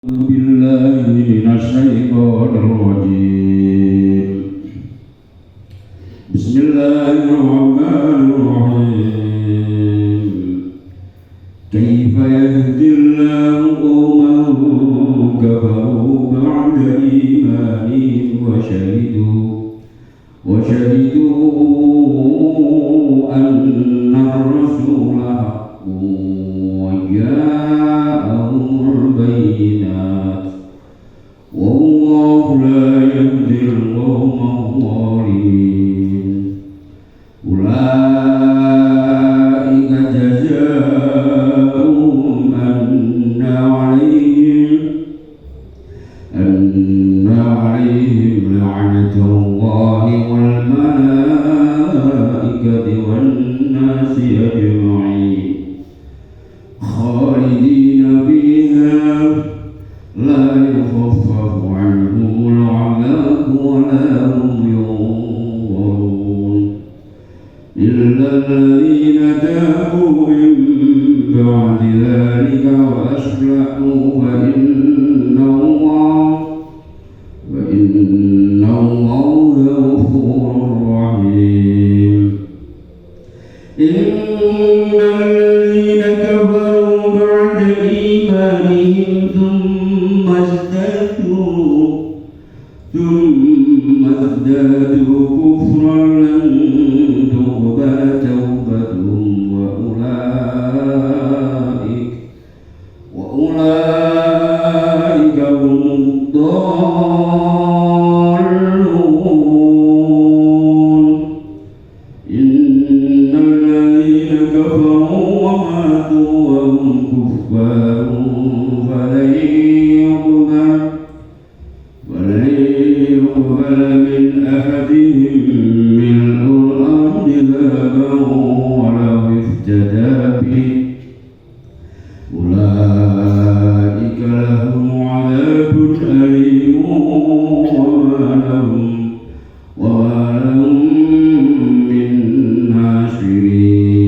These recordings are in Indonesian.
بالله من الشيطان الرجيم. بسم الله الرحمن الرحيم. كيف يهدي الله قوما كفروا بعد إيمانهم وشهدوا أن الرسول حق وجاءهم البينات والله لا يهدي القوم الظالمين. أولئك جزاؤهم أن عليهم لعنة الله والملائكة والناس أجمعين خالدين فيها لا يخفف عنهم العذاب ولا هم ينظرون إلا الذين تابوا من بعد ذلك وأصلحوا فإن الله غفور رحيم. إن الذين كفروا بعد إيمانهم ثم ازدادوا كفرا لن تقبل توبتهم وأولئك هم الضالون. إن الذين كفروا وماتوا وهم كفار فلن يقبل من أحدهم ملء الأرض ذهبا ولو افتدى به أولئك لهم عذاب أليم وما لهم من ناصرين.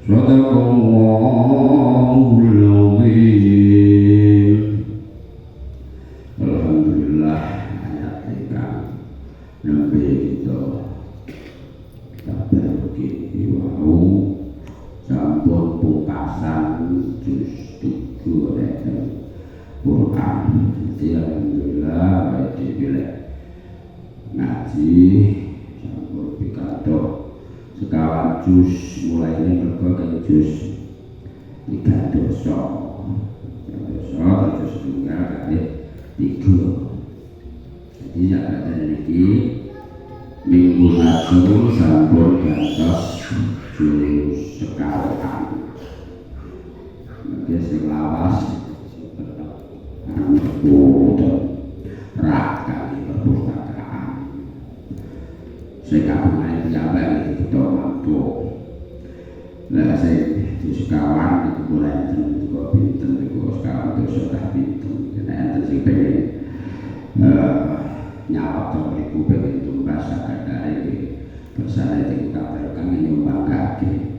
صدق الله العظيم. Alhamdulillah ayat ingkang nembe kita kabar begini wau sampun pungkasan juz 3 Quran. Alhamdulillah dipilih ngaji sampun pikantuk sekawan juz mulainya mergo kaya juz 3 dosa terus tunggal kali 3. Jadi jangan ada lagi minggu lalu sampun gantos juz sekawan. Mungkin sing lawas rakali perpustakaan saya kapan diabali kita mampu lah saya sekawan itu mulai juga pinter juga sekawan itu sudah pinter karena itu sih pengen nyawak terliku pengen tumbas dari bersama itu kita berkami nyumbang kaki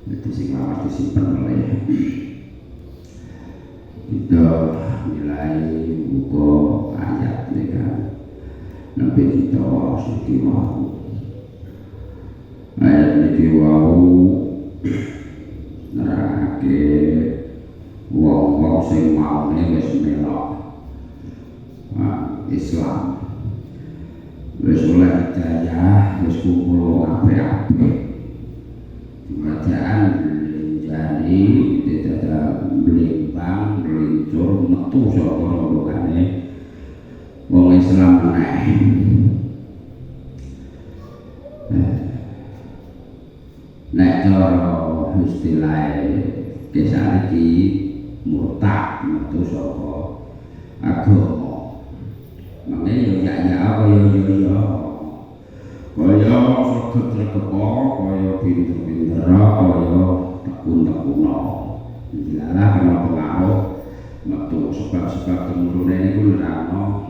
itu sih lawas disimpan oleh kita nilai buku ayat kan nabi kita sedih mau ayat ini wau nerake wong sing maune wis melok Islam wis oleh hidayah wis kumpul apik-apik kerajaan jadi tidak ada belimbang meluncur metu saka rombongane wong Islam meneh. Nek cara istilah kisah iki murtad metu saka agama. Mangke yo ya kaya sregep-sregep kaya pinter-pinter kaya tekun-tekuno. Dilarang kena pengaruh metu sebab-sebab temurune niku nerangno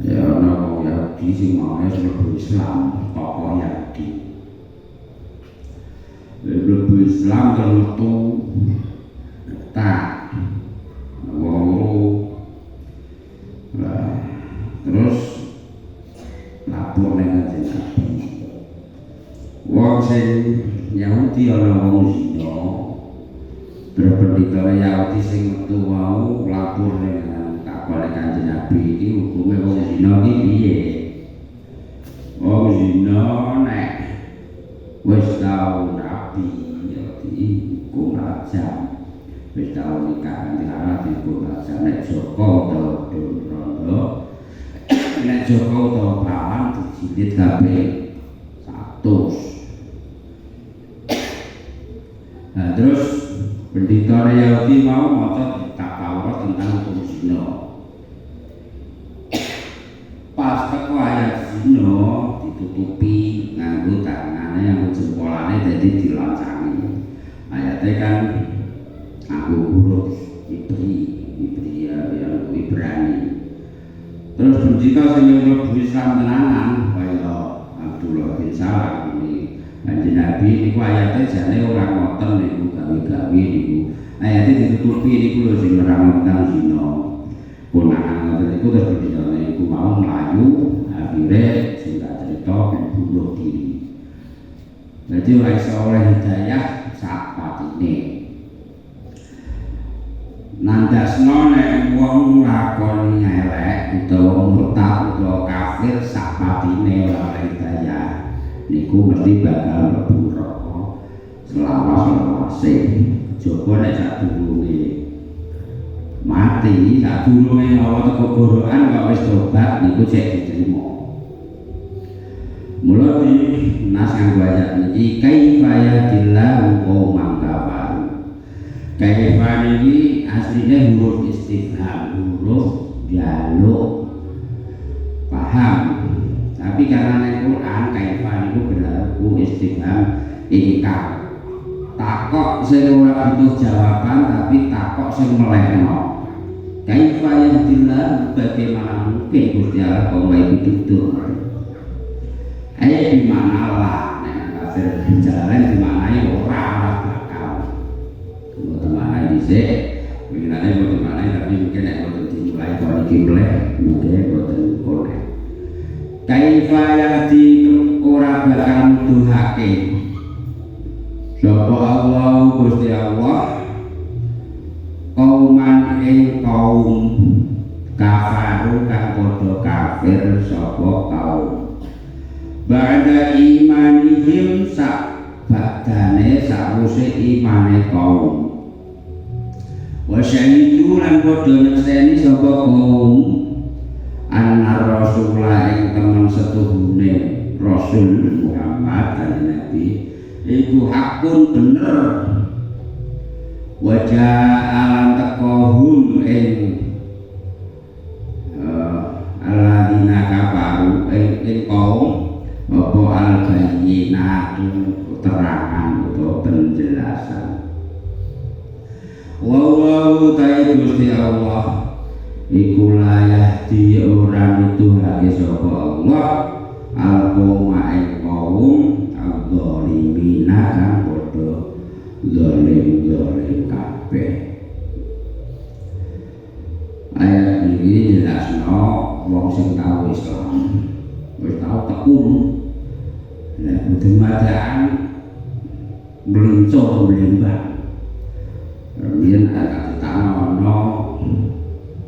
ya ana wong Yahudi sing maune mlebu Islam tokoh Yahudi mlebu Islam terus metu tak sing Yahudi ana wong zina. Pendeta Yahudi sing metu mau lapor ning kapale Kanjeng Nabi iki hukume wong zina iki piye? Wong zina nek wis tau rabi ya dihukum rajam. Wis tau nikah kanthi Allah dihukum rajam. Nek Joko utawa Rondo, nek Joko utawa Pawang dijilid kabeh 100. Nah, terus pendeta Yahudi mau maca kitab Taurat tentang hukum zina. Pas teko ayat zina ditutupi nganggo tangane nganggo jempolane dadi dilancangi. Ayate kan nganggo huruf Ibrani. Terus pendeta sing mlebu Islam tenanan kaya Abdullah bin Salam ini Kanjeng Nabi niku ayate jane ora ngoten niku gawe-gawe niku. Ayate ditutupi niku lho sing nerangno tentang zina. Ponakan ngoten niku terus pendeta niku mau mlayu akhire singkat cerita bunuh diri. Jadi ora iso oleh hidayah sak patine. Nandasno nek wong nglakoni elek utawa murtad utawa kafir sak patine ora oleh hidayah. Niku mesti bakal mlebu neraka selawas-lawase. Coba nek sadurunge mati, sadurunge ngawa teko gorokan kok wis tobat niku cek diterima. Mula di nas kanggo ayat niki kaifa yadillahu qauman kafaru. Kaifa niki asline huruf istifham, huruf jaluk paham. Tapi karena ning Quran kaifa niku berlaku istifham ingkar. Takok sing ora butuh jawaban tapi takok sing melehno. Kaifa yahdillah, bagaimana mungkin Gusti Allah kok wae ditutur. Ayat di mana Allah nek kafir jalan di mana ora bakal. Mboten mana dhisik, winginane mboten mana tapi mungkin nek mboten dimulai kok iki mleh mungkin mboten konek. Kaifa yahdi ora bakal nuduhake sapa Allah Gusti Allah kauman ing kaum kafaru kang padha kafir sapa kaum ba'da imanihim sak badane sawise imane kaum wa syahidu lan padha nyekseni sapa kaum anna rasulullah ing temen setuhune Rasul Muhammad kanjeng Nabi iku hakun bener wajah alam tekohum ing aladina kafaru ing kaum apa al-bayyinatu keterangan atau penjelasan wa ta'ala Gusti Allah iku layah di orang itu hake sapa Allah al-qawma ing kaum al-zalimina kang padha zalim kabeh. Ayat ini jelasno wong sing tau Islam wis tau tekun nek mboten madaan mluncur mlembang riyen ada tanah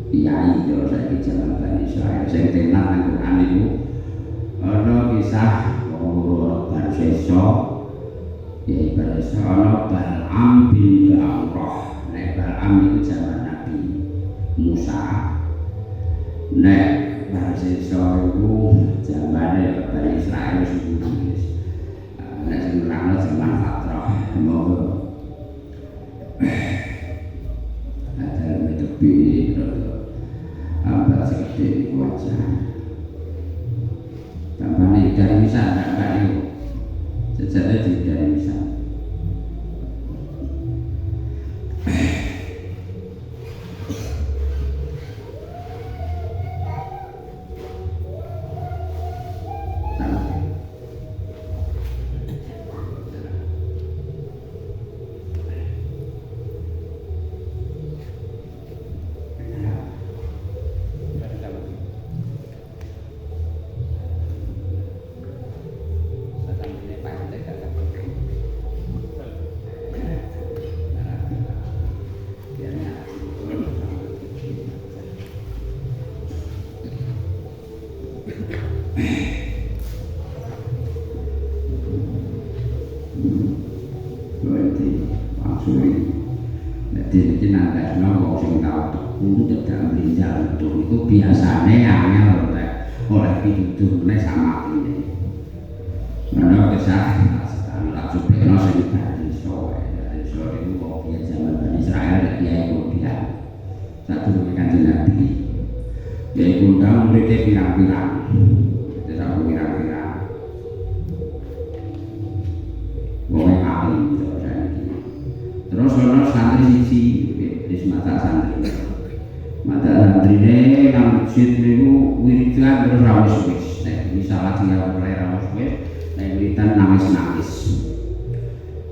kiai yo saiki jalan Bani Israil sing tenan nang Quran niku ana kisah wong Bani Sesa ya Bani ana Bal'am bin Ba'urah. Nek Bal'am itu zaman Nabi Musa, nek Bani Sesa itu zamane Bani Israil sebelum nek sing nerangno zaman Fatrah monggo ada metepi abad segede wajah tampane dari misal tak itu sejane dari misal ana wong sing tau teku tidak blinjal metu iku biasane angel oleh pitutur meneh sama ini. Ana kisah tak supeno sing iso itu kok ya zaman Bani Israel ya kemudian satu Kanjeng Nabi ya iku undang muridé pirang-pirang tidak pirang-pirang wong alim terus ana santri siji wis mata santri santrine nang masjid niku wiridan terus ra wis nek misalnya dia mulai ra wis nek wiridan nangis-nangis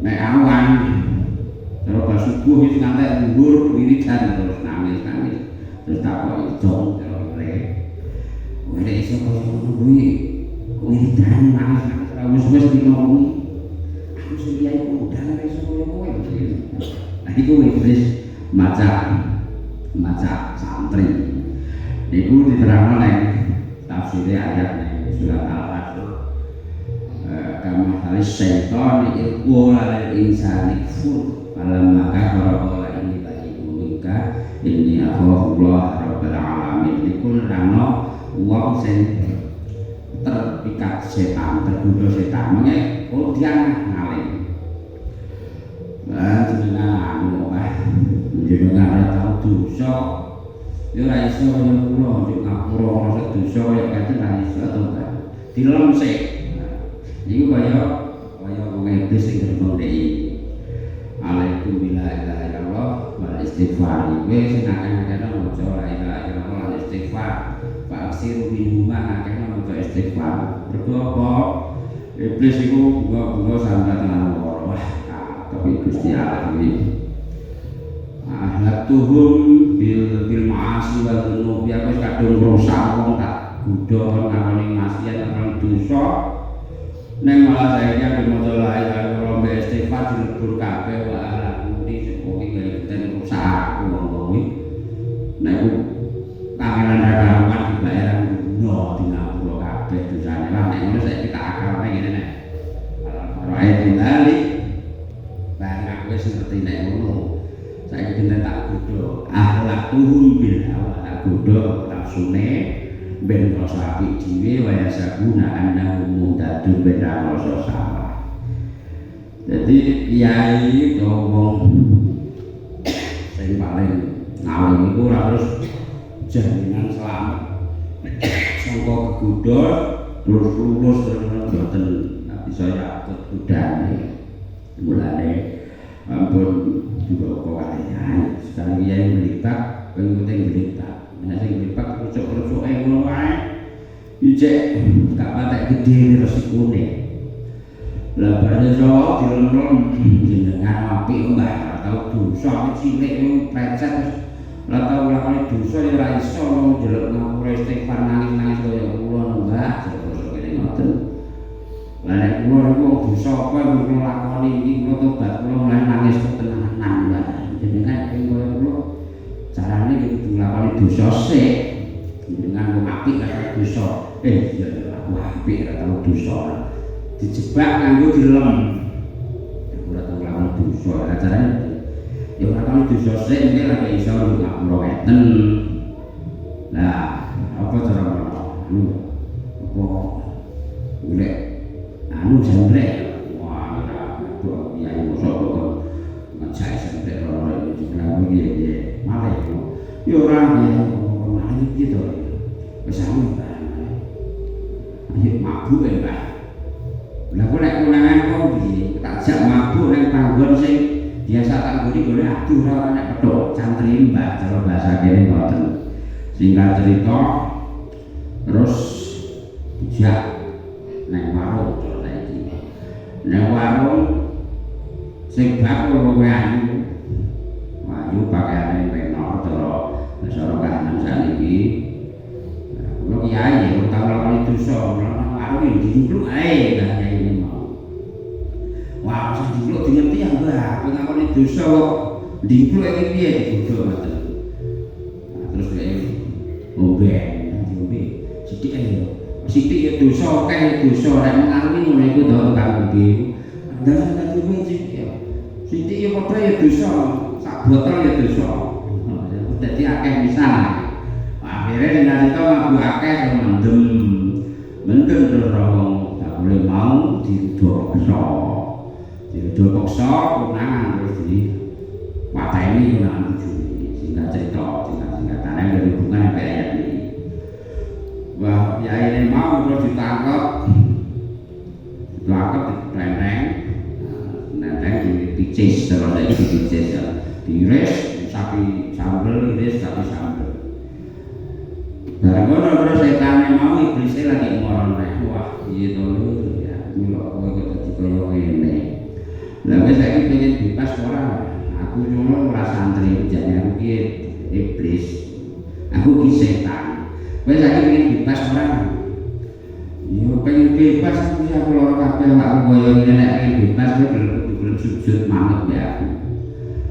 nek awan terus pas subuh wis ngantek dhuwur wiridan terus nangis-nangis terus takok dong terus ora iso kok kuwi wiridan nangis ra wis dinomi aku sing kiai udan iso kowe nah iku wis maca santri niku diterangno ning tafsir ayat ning surat Al-Hasr kama halis syaitan iku lal insani kufur falam maka qala ini bagi umika ini Allah rabbul alamin niku nerangno wong sing terpikat setan tergoda setan mengke kodian ngalim jenengan anu jenengan ora tau dosa ya ora iso kaya kula nek ngapura ora dosa kaya kadang ora iso to Pak dilem sik niku kaya wong iblis sing gerbong iki alaikum bila ilaha illallah wal istighfar wis sing akeh-akeh maca la ilaha illallah wal istighfar fa aksiru minhuma akeh maca istighfar mergo apa iblis iku bunga sambat lan wah tapi Gusti Allah iki ahlatuhum bil ma'asi wal dhunubi aku kadung rusak wong tak gudha ngakoni maksiat ngakoni dosa ning malah saiki maca la ilaha illallah be istighfar dilebur kabeh wa alhamdulillah semoga iki rusak wong kuwi nek kangenan rakawan dibayar dunya dinapura kabeh dosane lah nek ngono saiki tak akalne ngene nek rae dali barang aku wis ngerti nek ngono saiki dinten tak godho akhlaqul bil hawa tak godho nafsune ben rasa apik dhewe waya saguna annahu mutadun ben rasa salah dadi kiai wong sing paling ngalim iku ora terus jaminan selamat sangka kegodho terus lulus terus mboten bisa ya kudane mulane ampun juga kawayan sekarang kiai melipat penting melipat nek sing melipat rucuk-rucuke ngono wae ijek gak patek gedhe resikone lah bare yo dilem-lem jenengan apik mbah tau dosa cilik precet ora tau lakoni dosa ya ora iso njeluk ngapura istighfar nangis-nangis kaya kula mbah terus kene ngoten lah nek kula niku dosa apa kula lakoni iki kula tobat kula mulai nangis ketenanan mbah jenengan ing kaya kula carane kudu nglakoni dosa sik dengan wong apik karo dosa ya aku apik ora tau dosa dijebak nganggo dilem ora tau nglakoni dosa carane ya ora tau dosa sik mengke lagi iso ngapura weten nah apa cara ngono apa golek anu jembrek wah kok ya iso kok ngajak jembrek ora iki iki malah yo ora malah iki to wis anu ayo mabuk ya Pak lah kok nek kunangan kok piye tak jak mabuk ning panggon sing biasa tak nggoni golek aduh ora nek pedhok cantri Mbah cara bahasa kene ngoten singkat cerita terus jak nang warung nek warung sing bakul kowe ayu pakaiane penor terus soro kahanan saniki kula kiai ora tau lakoni dosa nang warung iki dijumpluk ae lah kiai mau wah sing dijumpluk dingerti ya Mbah kowe ngakoni dosa kok dijumpluk iki piye digodho ngoten terus dhek ombe sithik ae sithik ya dosa akeh dosa nek mengalami ngono iku to kanggo iki ndak tak kuwi sithik ya padha ya dosa sak botol ya dosa akeh pisan. Akhire Dinda Sita ngaku akeh mendem terus wong gak boleh mau didokso. Didokso kunangan terus di mateni kunangan bojone. Singkat cerita, singkatane dari hubungan sampai ayat ini. Wah, ya ini mau terus ditangkap di nenteng di picis, terus lagi di picis ya, diiris sapi sambel, iris sapi sambel. Barang ngono terus setane mau iblisnya lagi ngoron wah iya to ya, mula kowe kok dadi kaya ngene. Lah wis saiki pengen bebas ora? Aku cuma ora santri jane aku ki iblis. Aku ki setan. Wis saiki pengen bebas ora? Yo pengen bebas aku loro kabeh awakku kaya ngene nek pengen bebas kowe kudu sujud manut ya aku.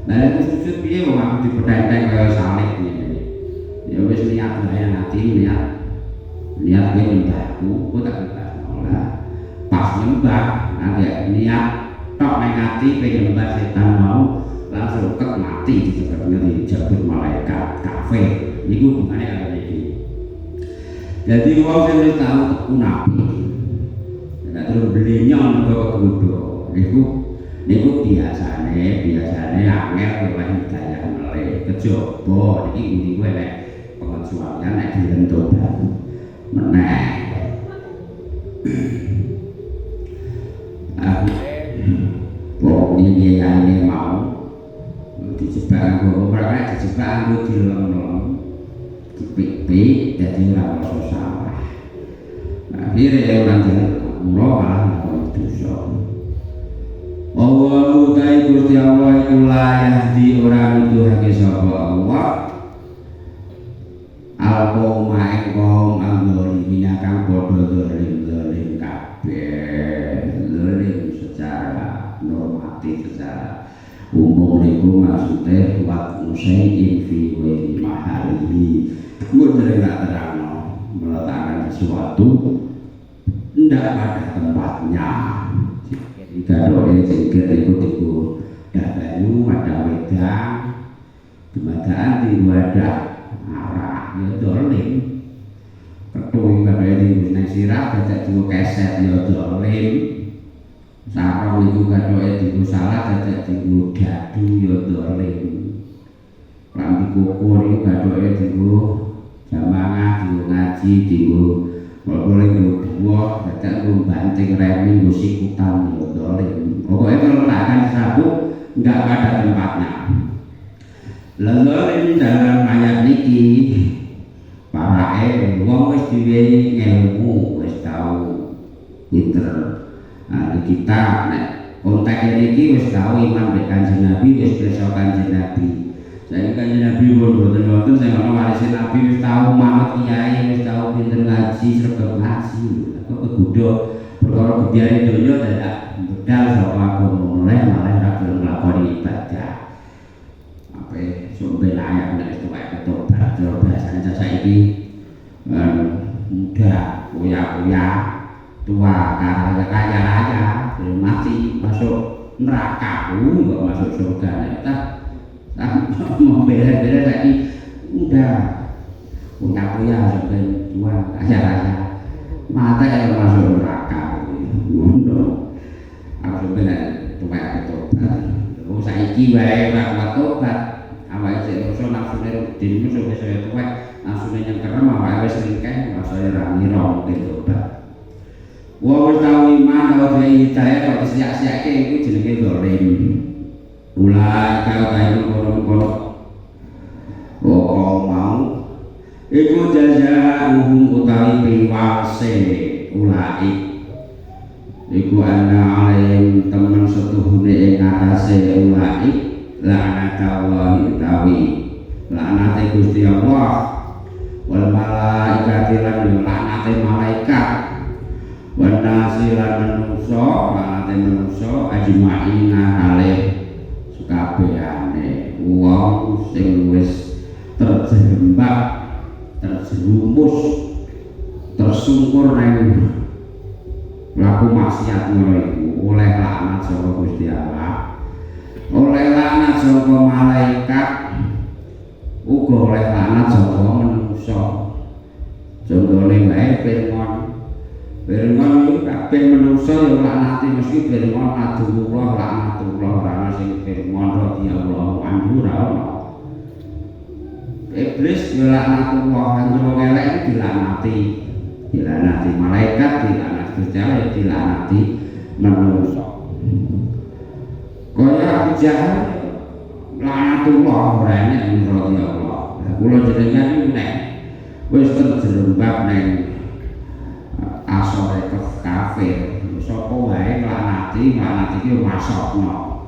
Lah nek sujud piye wong aku dipethenteng kaya salib ngene. Ya wis niat bae ati niat kowe nyembahku kok tak bebas ora. Pas nyembah agak niat tok nang ati pengen nyembah setan mau langsung ket mati dicegat ngeri jabut malaikat kafir. Niku hubungane karo iki. Jadi wong sing wis tau teku nabi. Nek terus blinyon kok kudu. Niku biasane angel oleh hidayah meleh. Kejaba iki niku nek pengecualian nek direntoban meneh. Aku pokoknya dia mau dijebak aku ora dijebak aku dilem-lem dipik-pik dadi ora ono salah. Akhire ora mula malah ngakoni dosa. Allah utai Gusti Allah iku yahdi ora nuduhake sapa Allah. Al-qauma engkong al-dzalimin kang padha zalim kabeh. Zalim secara normatif secara umum niku maksudnya buat musyain fi wali mahali. Mun tidak terang meletakkan sesuatu tidak pada tempatnya. Jika doa zikir itu dabayu ada wedang kemadaan di wadah arah ya dolim ketui kabeh di nang sirah dadi keset ya dolim sarong iku kadoke dienggo salah dadi dadu ya dolim lambi kukur iku kadoke dienggo jamangah dienggo ngaji dienggo boleh dua dadi banting remi nggo sikutan ya dolim pokoknya kalau letakkan sabuk enggak pada tempatnya. Lalu dalam ayat niki para wong wis duwe ilmu wis tau pinter. Nah kita nek kontak niki wis tau iman mek Kanjeng Nabi wis pirsa Kanjeng Nabi. Saiki Kanjeng Nabi mboten sing ana warisin Nabi wis tau manut kiai wis tau pinter ngaji sregep ngaji. Kok kegudo perkara kebiare donya dadak bedal saka agama mulai malah ra gelem nglakoni ibadah. Sumber ayat nek itu kayak ketobat terus biasanya saiki muda kuya tua kaya raya mati masuk neraka enggak masuk surga kita mau bela-bela saiki muda kuya sampai tua kaya raya mata yang masuk neraka ngono aku bela tua ketobat terus saiki wae ora tobat awake dhewe iso nafsune rudin iso saya tuwek nafsune nyengkerem awake wis ringkeh rasane ra ngira mungkin tobat. Wong tau iman karo hidayah kok disiak-siake iku jenenge zalim. Ulai karo kae kono-kono. Oh mau iku jazaa'uhum utawi piwase ulai. Iku ana alim temen setuhune ing atase ulai. Laknat Allah utawi laknate Gusti Allah wal malaikati lan laknate malaikat wan nasi lan manungsa ajmaina hale sakabehane wong sing wis terjerembab terjerumus tersungkur nang laku maksiat ngono iku oleh laknat saka Gusti Allah oleh laknat saka malaikat uga oleh laknat saka manungsa. Contone wae Pirngon. Pirngon iku kabeh manungsa ya laknati mesti Pirngon adullah laknatullah ora sing Pirngon radhiyallahu anhu ora ono. Iblis ya laknatullah anjur elek iki dilaknati. Dilaknati malaikat, dilaknati Gusti Allah, ya dilaknati manungsa. Kaya Abu Jahal laknatullah ora enek radhiyallahu. Kula jenengan niku nek wis terjerembab ning asore kafir, sapa wae laknati iki masukno.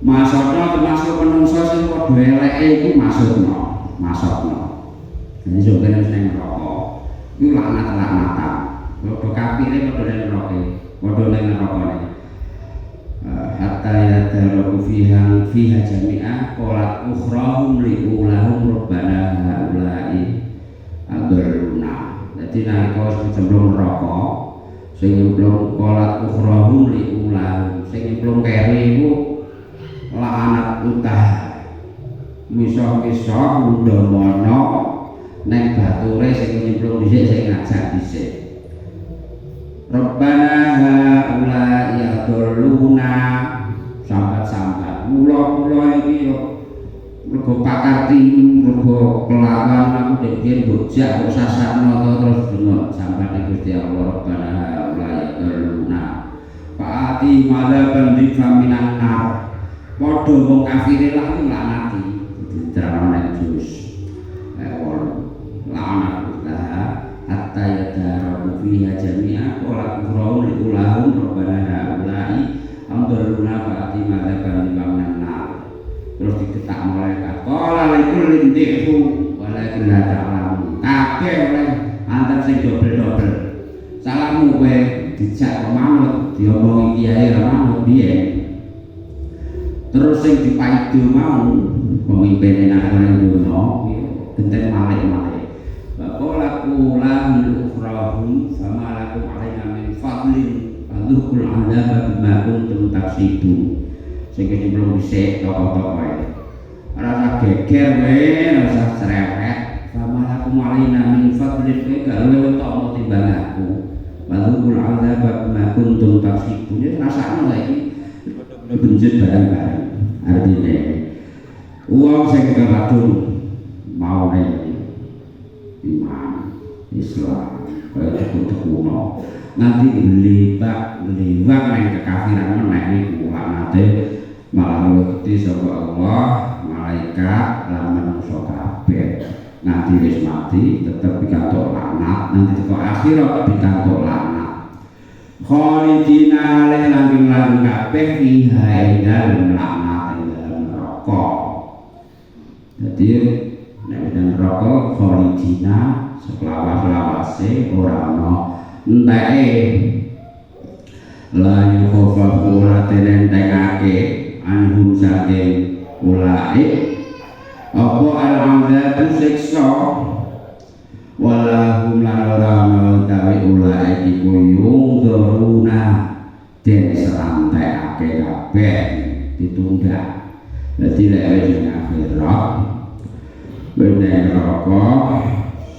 Masukno termasuk manungsa sing padha eleke iku masukno. Ini juga ning neraka. Iku laknat-laknatan. Padha kafire padha ning neraka. Padha ning neraka. Hatta yadaraku fiha jami'ah qalat ukhrahum li'ulahum rabbana haula'i adalluna. Dadi nalika sebelum neraka sing nyemplung qalat ukhrahum li'ulahum sing nyemplung keri iku laknat utah misah-misah undhawana ning bature sing nyemplung dhisik sing ngajak dhisik. Rabbana haula yadalluna sambat-sambat mula-mula iki yo mergo pakarti mergo kelawan aku dhewe bojak kok sasarno terus dengar sambat Gusti Allah Rabbana haula yadalluna faati madzaban di faminan nar padha wong kafire lah laknati diterangno nek jus laknatullah hatta yadaraku fiha jami'a qala qur'an liulahum rabbana haula'i amdaluna fa'ati madzaban liman nar. Terus diketak malaikat qala likulli dhifu walakin la ta'lamun. Kabeh oleh antar sing dobel-dobel salahmu kowe dijak manut diomongi kiai ra manut biyen. Terus sing dipaido mau pemimpin nang ngono genten malih-malih. Qala qulahu ukhrahum fama lakum alaina min fadlin fadhukul adzaba bima kuntum taksibun. Sing belum dhisik toko-toko wae. Ora geger wae, ora usah cerewet. Fama lakum alaina min fadlin kowe gak luwih utama timbang aku. Fadhukul adzaba bima kuntum taksibun. Ya rasane saiki padha benjut bareng-bareng. Artine wong sing kadung mau iman Islam kaya cukup-cukup nanti liwat nang kekafiran meneh niku laknate malah wedi saka Allah malaikat lan manungsa kabeh nanti wis mati tetep pikantuk laknat nanti teko akhirat pikantuk laknat khalidina langgeng-langgeng kabeh fiha dalem laknat ing dalem neraka. Dadi nek nang neraka khalidina selawas-lawase ora ana enteke la yukhaffafu ora tenentengake anhum saking ulai apa al-'adzabu siksa wala hum lan ora utawi ulai iku yungduruna den serantekake kabeh ditunda. Dadi lek wis akhirat bener rokok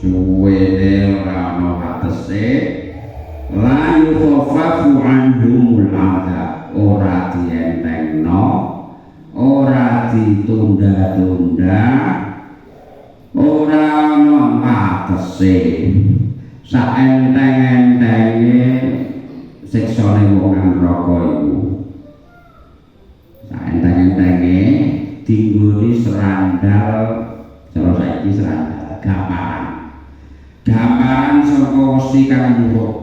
suwene ora ana watese la yukhaffafu anhumul 'adzab ora dientengno ora ditunda-tunda ora ana watese saenteng-entenge siksane wong nang neraka iku saenteng-entenge dinggoni serandal cara saiki serandal gambaran saka wesi kang muruk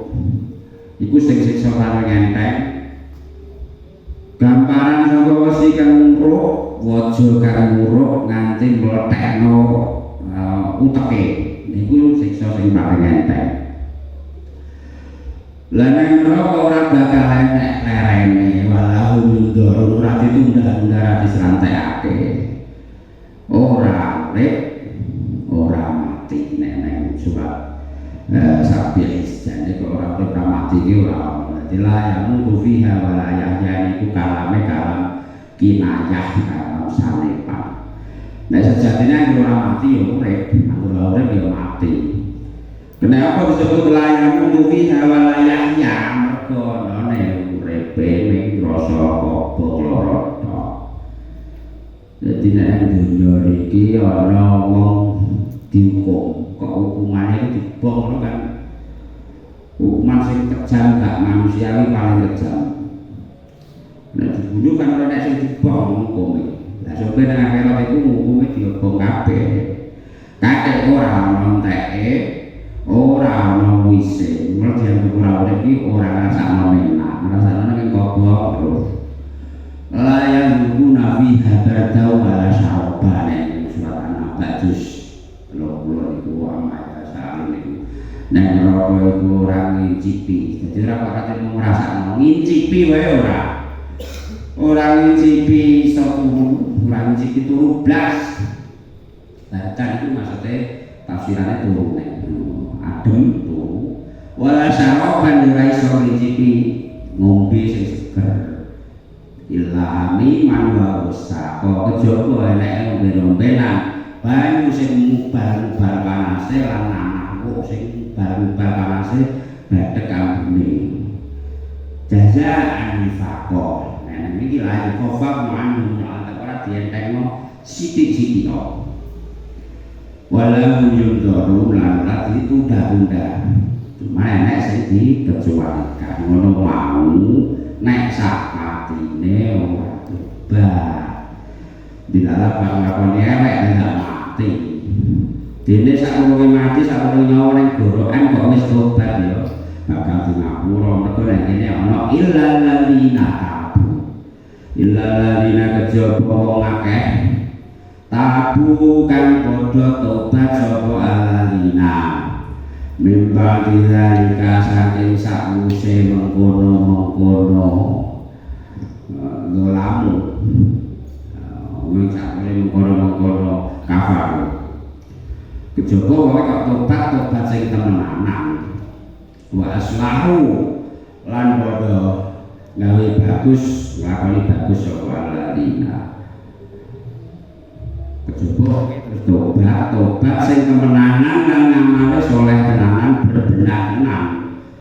iku sing siksa karo ngenteng gambaran saka wesi kang muruk waja kang muruk nganti mlethekno uteke niku siksa sing paling ngenteng. Lah nang neraka ora bakal enek lerene walau mundur ora ditunda-tunda ora diserantekake ora urip ora mati nek nang surat sapi jane kok ora urip ora mati iki ora dadi layamu fiha walayah iku kalame kalam kinayah kalam sanepan Nek sejatinya ora mati ya urip, ora urip ya mati. Kenapa disebut layak tufi hawa layaknya? Mergo ana uripe ning rasa kobong loro tok. Dadi nek dunya iki ana wong dihukum, kok hukumane dibong kan. Hukuman sing kejam gak manusiawi paling kejam. Nek dibunuh kan ora nek sing dibong hukume. Lah sampe nang akhirat iku hukume diobong kabeh. Kakek ora ono enteke, ora ono wise. Mulai dianggep ora urip iki ora ngrasakno enak, ngrasakno nek kobong terus. Layan buku nabi hadardau ala syarobane surat An-Naba juz 20 itu amat saling itu. Nek rokok iku ora ngicipi, dadi ora kok kate ngrasakno ngicipi wae ora. Ora ngicipi satu ora ngicipi turu blas. Lah kan itu maksudnya tafsirannya turu adem turu. Wala syaraban ora iso ngicipi ngombe sing seger. Ilami manwa usako kejaba elek ngombe-ngombenan banyu sing mubal-mubal panase lan anakku sing mubal-mubal panase badhek ambune jazaan nifaqo. Nah niki lha kofa manu ora dientekno sithik-sithik kok. Walau yundharu lan ora ditunda-tunda. Cuma enek sing dikecualikan ngono mau nek sak matine ora tobat. Dilalah pangapane elek ndak mati. Dene sak urunge mati sak urunge nyawa ning gorokan kok wis tobat ya. Bakal di ngapura mergo nek kene ana illal ladina tabu. Illal ladina kejaba wong akeh tabu kang padha tobat sapa aladina. Mimba dilika saking sakwise mengkono-mengkono dolamu sakwise mengkono-mengkono kafar kejaba wae kok tobat sing temenanan wa aslahu lan padha gawe bagus lakoni bagus sapa aladina kejaba terus tobat sing kemenangan lan ngamale soleh tenanan berbenah tenan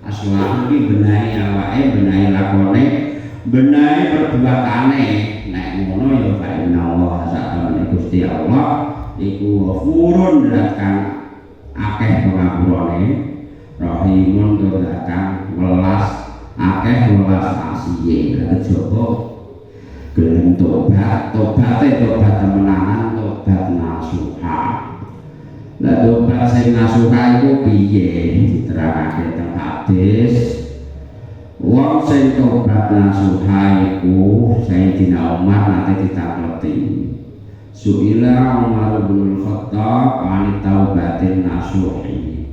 aslah iki benahi awake benahi lakone benahi perbuatane nek ngono ya fa inna Allah sakjane Gusti Allah iku ghafurun kang akeh pangapurane rahimun kang welas akeh welas asiye kejaba gelem tobat temenanan tobat nasuha. Lah tobat sing nasuha iku piye diterangake teng hadis. Wong sing tobat nasuha iku Sayyidina Umar nate ditakleti. Su'ila Umar bin Khattab an taubatin nasuhi.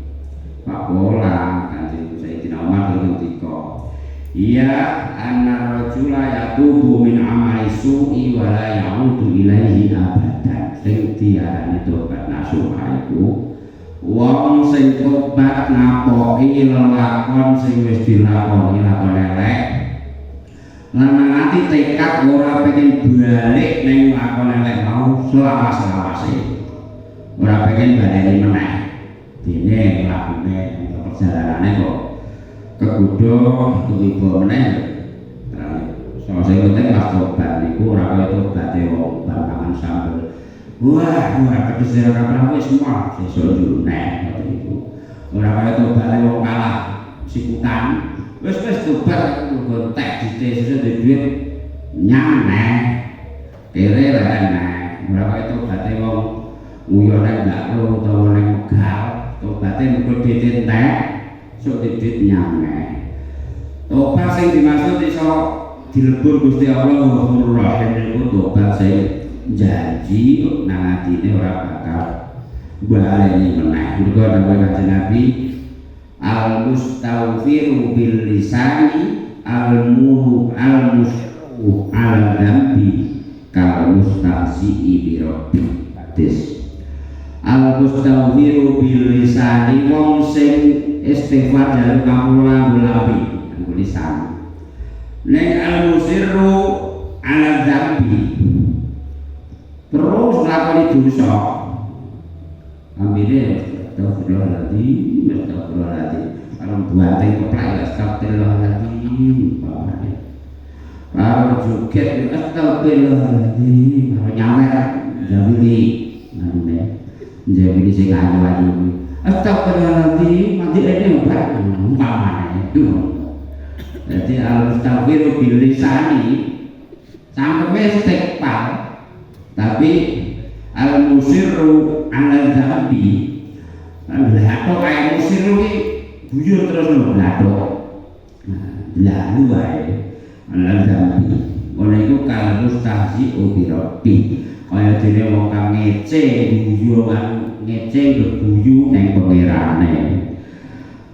Pakola kanjeng Sayyidina Umar ngendika iya anna rajula yatubu min amali su'i wa la ya'udu ilaihi abadan. Sing diarani tobat nasuha iku wong sing tobat ngapoki lelakon sing wis dilakoni lakon elek lan ati tekad ora pengen balik ning lakon elek mau selawase ora pengen baleni meneh dene lakune perjalanane kok kegudo tuwiba meneh. Soal sing penting pas tobat niku ora kaya tobate wong bangun sambel. Wah, ora pedes ora prawe semua sesuk june ngoten niku. Ora kaya tobate wong kalah sikutan. Wis tobat kudu entek dite sesuk duit nyane. Kere lah neh. Ora kaya tobate wong nguyone ndak ro utawa ning megal. Tobate mengko ditintek sok didit nyame. Tobat sing dimaksud iso dilebur Gusti Allah Ghafurur Rahim niku tobat sing janji nang atine ora bakal baleni meneh. Mergo dawuh Kanjeng Nabi al-mustaghfiru bil lisani al-musirru al-dambi kal mustahzi'i bi rabbi. Hadis al-mustaghfiru bil lisani wong sing istighfar jaluk ngapura ngulawi nganggo lisan. Nek al-musirru ala dzambi terus nglakoni dosa. Ambine astagfirullahaladzim, astagfirullahaladzim. Kalau buatin keplak astagfirullahaladzim. Kalau joget astagfirullahaladzim. Kalau nyawer jawili namanya jawili sing ayu-ayu. Astagfirullahaladzim, mati ini obat umpamanya itu. Jadi astagfiru bil lisani sampai istighfar, tapi al musirru ala dzambi blathok ae musirru ki buyur terus lho blathok lalu wae ala dzambi ora iku kal mustahzi bi rabbi kaya dene wong kang ngece guyu kan ngece guyu ning pangerane.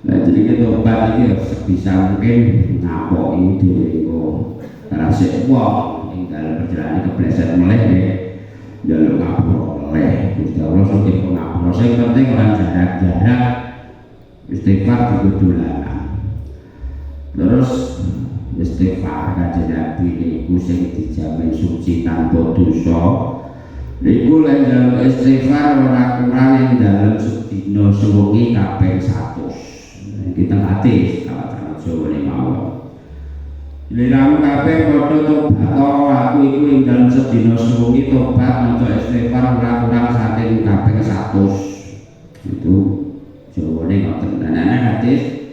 Nah jadi tobat iki sebisa mungkin ngapoki dhewe kok rasik wong ing dalem perjalanan kepleset meleh jaluk ngapura oleh Gusti Allah sing ngapura sing penting ora jarak-jarak istighfar dikudulan. Terus istighfar kanjeng Nabi niku sing dijamin suci tanpa dosa. Niku lek njaluk istighfar ora kurang ing dalem sedina sewengi kaping 100. Kita hati kalau Jawa ini mau liramu kabeh padha tobat aku iku ing dalem sedina sewengi tobat maca istighfar ora kurang saking kaping 100. Itu jawane ngoten. Ana hadis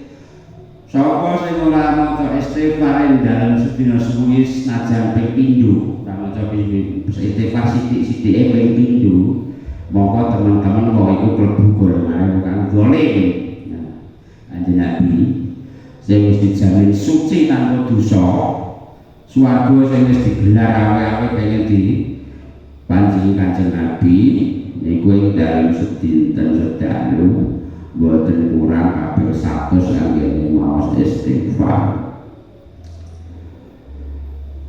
sapa sing ora maca istighfar ing dalem sedina sewengi senajan ping pindho ora maca istighfar sithik-sithike ping pindho mongko teman-teman kok iku klebu golongan kang zalim. Kanjeng Nabi sing wis dijamin suci tanpa dosa, swarga sing wis digelar awe-awe pengen di panjenengan Kanjeng Nabi niku ing dalem sedinten sedalu boten kurang kaping 100 anggene maos istighfar.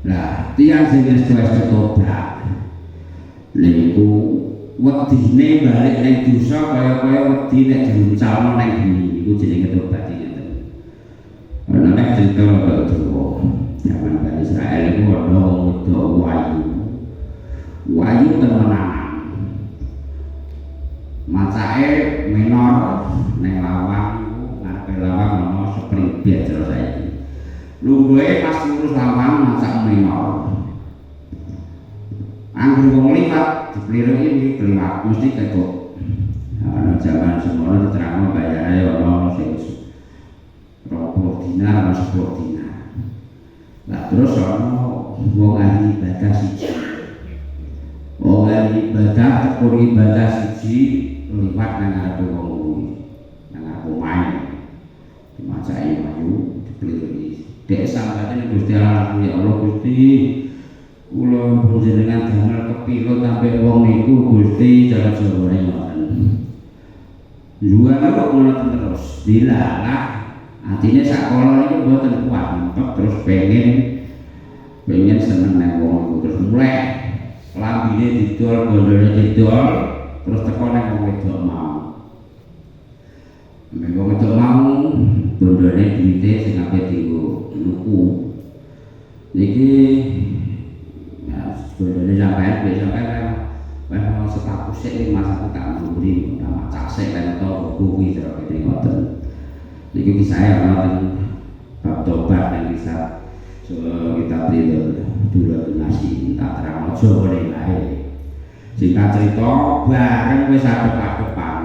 Lah tiyang sing wis tobat niku wedine balik ning dosa kaya-kaya wedi nek diuncalno ning bumi iku jenenge tobat ngeten. Ana nek cerita kok zaman Bani Israel iku ana wong wedok wayu temenan. Macake menor ning lawang iku ngarepe lawang ana sepribet jero saiki. Lungguhe pas ngurus lawang macak menor. Anggur wong liwat dipeliruki kliwat mesti ketuk. Ana zaman semono diterangno bayare ana sing 20 dinar ana 10 dinar. Lah terus ana wong ahli ibadah siji. Wong ahli ibadah tekun ibadah siji liwat nang ngarepe wong kuwi. Nang ngarepe omahe. Dimacaki mayu dipeliruki. Dek sampeyan Gusti Allah ya Allah Gusti kula panjenengan damel kepilot sampai wong niku Gusti cara jawane ngoten. Jual kok ngono terus dilalah atine sakola niku mboten kuat mentok terus pengen seneng nang wong niku terus mulai lambine didol gondone didol terus teko nang wong wedok mau. Nek wong wedok mau gondone duwite sing ape dienggo nuku. Niki Gondone sampeyan mau status sik masa tak mburi nama cacek lan to kuwi cara kene ngoten. Niki kisah ana bab tobat nang kisah kita beli dulu nasi tak terang aja boleh lae. Singkat cerita bareng wis adep-adepan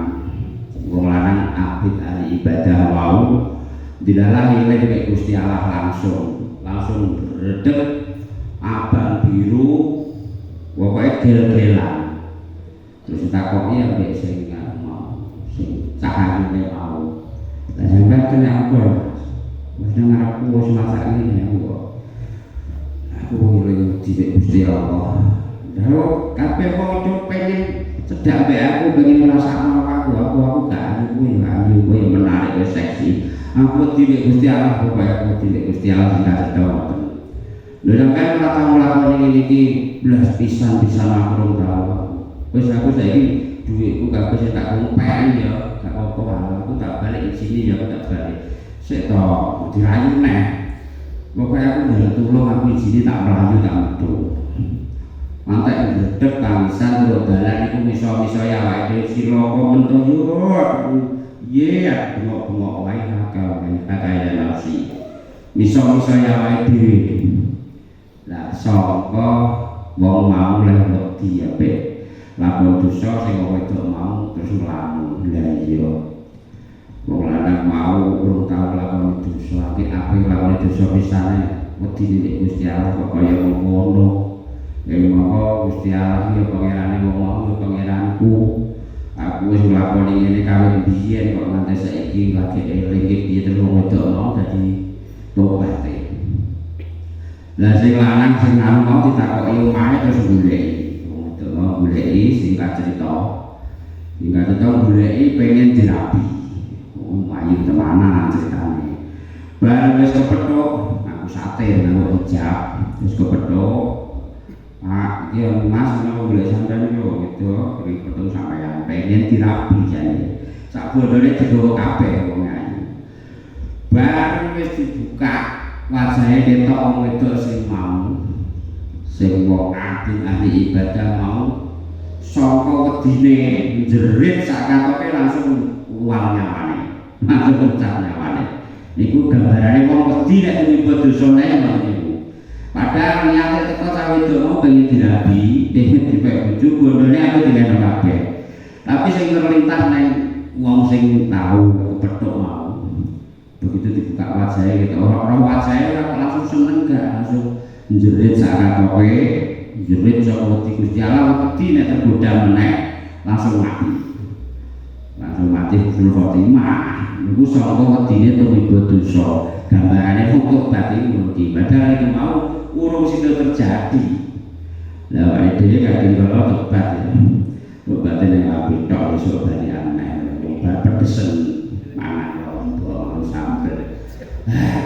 wong lanang abid ahli ibadah wau dilalah eling Gusti Allah langsung redeg abang biru pokoknya gel-gelan terus takoki ambek sing mau sing cahayane mau lah sampeyan kene apa wis nang ngarepku wis masak iki aku ngiling dibek Gusti Allah lha kabeh wong pengen cedak mbek aku pengen ngrasakno aku gak ayu kuwi menarik wis seksi aku dibek Gusti Allah pokoknya aku dibek Gusti Allah sing kadang lha sampeyan ora tau nglakoni iki blas pisan-pisan aku ora. Wis aku saiki dhuwitku kabeh sing tak kumpeni ya, gak apa-apa. Aku tak balik di sini ya, aku tak balik. Sik to, dirayu neh. Pokoke aku njaluk tulung aku di sini tak mlayu tak metu. mantek gredeg tangisan lho dalan iku miso-miso ya awake dhewe silaka mentu yo ye bengok-bengok wae kaya nasi miso-miso ya awake dhewe lah saka wong mau lek wedi ape lakon dosa sing wedok mau terus nglamun lha iya wong lanang mau urung tau lakon dosa apik lakon dosa pisane wedi nek Gusti Allah kok kaya ngono. Ya monggo Gusti Allah ya pangerane wong mau pangeranku. Aku wis nglakoni ngene kawit biyen kok nganti saiki lagi eling iki terus wedok mau dadi tobat. Lah sing lanang sing anu mau ditakoki omahe terus goleki. Wedok mau goleki singkat cerita. Singkat cerita goleki pengen dirapi. Ayu temenan ceritane. Bareng wis kepethuk aku sate nang hijab terus kepethuk Pak, iki Mas mau golek sampean yo gitu, iki ketemu sampean pengen dirapi jane. Sak bondone digowo kabeh wong ayu. Bareng wis dibuka wajahe ketok wong wedok sing mau. Sing wong ahli ibadah mau saka wedine jerit sak katoke langsung uwal nyawane. Langsung pecah nyawane. Iku gambarane wong wedi nek nyebut dosane ngono. Padahal niate teko cawe wedok mau pengen dirabi, pengen dipek bojo bondone aku dileno kabeh. Tapi sing terlintas nang wong sing tau kepethuk mau. Begitu dibuka wajahe gitu, orang-orang wajahe ora langsung seneng gak langsung njerit sak katoke, njerit saka wedi Gusti Allah wedi nek tergoda meneh langsung mati. Langsung mati husnul khotimah. Niku saka wedine tumiba dosa. Gambarane untuk batin mungkin padahal itu mau urung sido terjadi. Lah wae dhewe kadang kala tobat ya. Tobat ning apik tok iso bali aneh. Tobat pedesen mangan lombok sambel.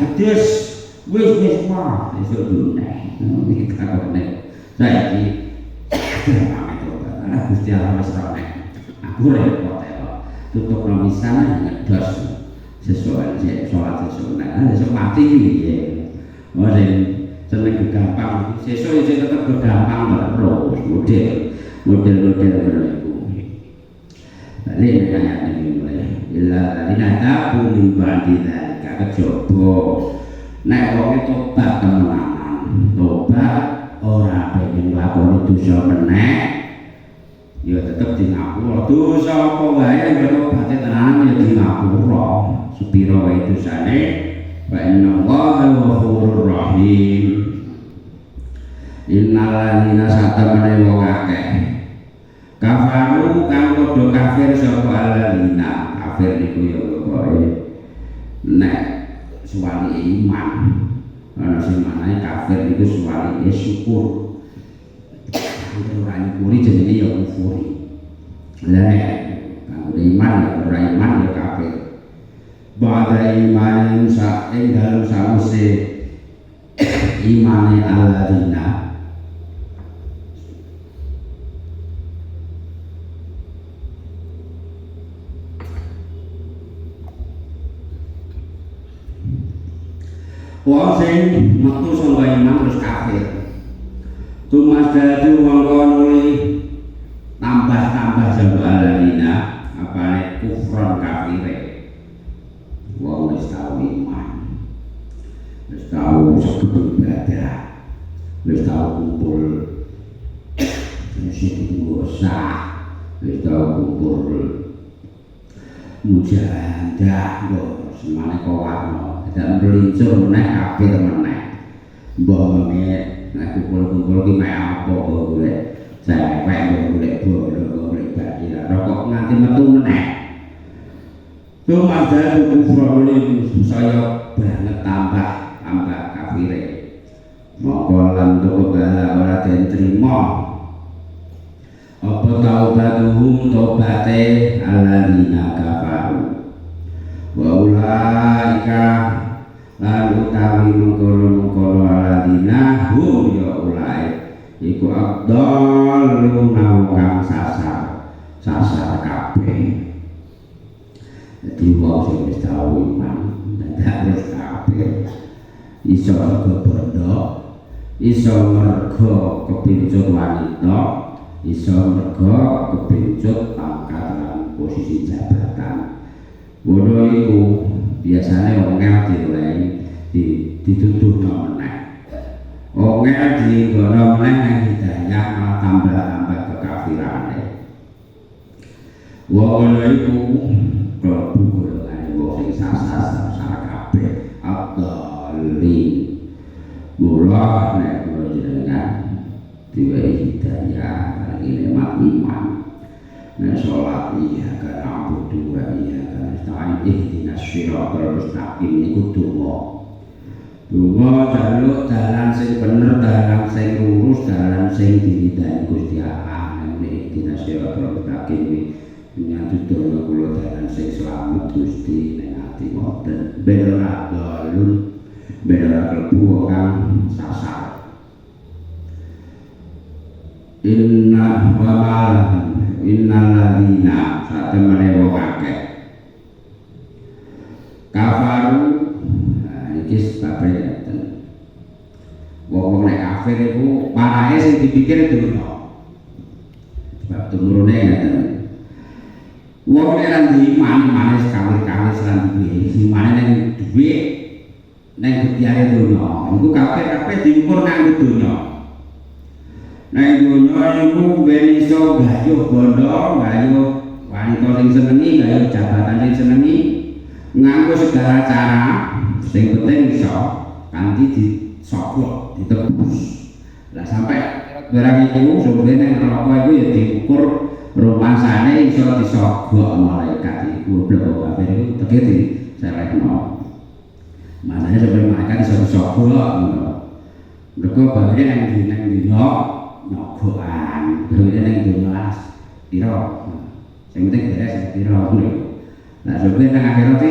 Gedhes wis wae iso duneh. Iki kakone. Saiki ame tobat. Gusti Allah wis rene. Aku repot ya. Tutup nomisan ngedos. Sesuai sholat sunat, sesuai mati ya. Oh, seneng gampang. Sesuai itu tetap gampang terus model itu. Tadi nanya ini mulai. Bila tadi nada pun bagi dari kakak coba. Naik orang tobat teman-teman. Tobat orang pengen lakon itu sebenarnya. Ya tetap di ngapura. Dosa apa wae yang tobatnya tenan ya di ngapura. Supiro itu sane wa inna Allaha ghafurur rahim. Innal ladzina satamana wong akeh kafaru kang padha kafir sapa alladzina kafir niku ya pokoke nek suwali iman ana sing manahe kafir niku suwali syukur ora nyukuri jenenge ya kufuri. Lah kang iman ora iman ya kafir. Ba'da iman ing dalem sawise imane alladzina wong sing metu saka iman terus kafir. Tumasdadu mongko nuli tambah-tambah sapa alladzina apane kufron kafire. Wong wis tau iman, wis tau sekutu ibadah, wis tau kumpul sing gosah, wis tau kumpul mujahadah yo semane kawarna, tidak melincur meneh kafir meneh. Mbok meneh nek kumpul-kumpul ki mek apa kok golek cewek golek bola golek bati rokok nganti metu meneh. Tumasdadu kufroni saya banget tambah kafire. Mongko lan tobat ora den trima. Apa taubatuhum tobaté alladzina kafaru. Wa ulaika lan utawi mengkono alladzina hum ya ulai iku abdalun kang sasar kabeh. Jadi wong sing wis tau iman, ndak wis kafir, iso kebondo, iso mergo kepincut wanita, iso mergo kepincut pangkat lan posisi jabatan. Ngono iku biasane ongel dilehi dituduhno meneh. Ongel dienggono meneh nang hidayah malah tambah kekafirane. Wong ngono iku klebu golongan wong sing sasar kabeh abdali. Mula nek kula jenengan diwehi hidayah ini iman. Nek salat iya kan abudu wa iya kan nasta'in ihdinas siratal mustaqim niku donga. Donga jaluk dalan sing bener, dalan sing lurus, dalan sing diridani Gusti Allah. Nek ihdinas siratal mustaqim nyatu donga kula dalan sing slamet Gusti ning ati ngoten. Ben ora dalun, ben ora klebu kang sasar. Inna wa innal ladina satemene wong akeh kafaru iki sebabe ngeten wong nek kafir iku marahe sing dipikir dunya sebab tumurune ngeten wong nek ra iman manis kawit-kawit lan duwe imane ning duwe ning kepiare dunya iku kabeh diukur nang dunya. Nek dunya iku ben iso gayuh bondo, gayuh wanita sing senengi, gayuh jabatan sing senengi, nganggo segala cara, sing penting iso kanthi disogok, ditebus. Lah sampai barang iku sampe nang neraka iku ya diukur rumasane iso disogok malaikat iku blok kafir iku tegese diserehno. Masane sampe malaikat iso disogok ngono. Mergo bagene nang dunya nyogoan, berarti nang dunia piro, yang penting beres piro ngono. Nah, sampai nang akhirat iki